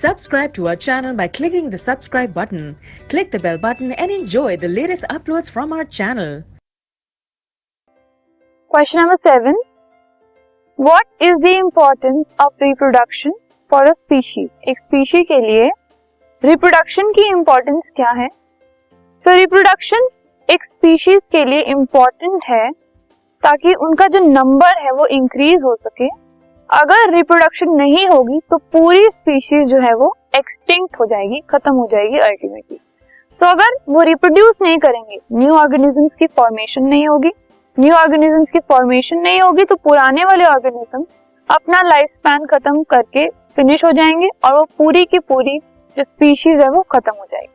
Subscribe to our channel by clicking the subscribe button. Click the bell button and enjoy the latest uploads from our channel. Question number 7. What is the importance of reproduction for a species? एक species के लिए reproduction की importance क्या है? तो reproduction एक species के लिए important है ताकि उनका जो number है वो increase हो सके. अगर reproduction नहीं होगी तो पूरी species जो है वो extinct हो जाएगी, खत्म हो जाएगी ultimately. तो अगर वो reproduce नहीं करेंगे, new organisms की formation नहीं होगी, न्यू ऑर्गेनिजम्स की फॉर्मेशन नहीं होगी तो पुराने वाले ऑर्गेनिज्म अपना लाइफ स्पैन खत्म करके फिनिश हो जाएंगे और वो पूरी की पूरी जो स्पीशीज है वो खत्म हो जाएगी.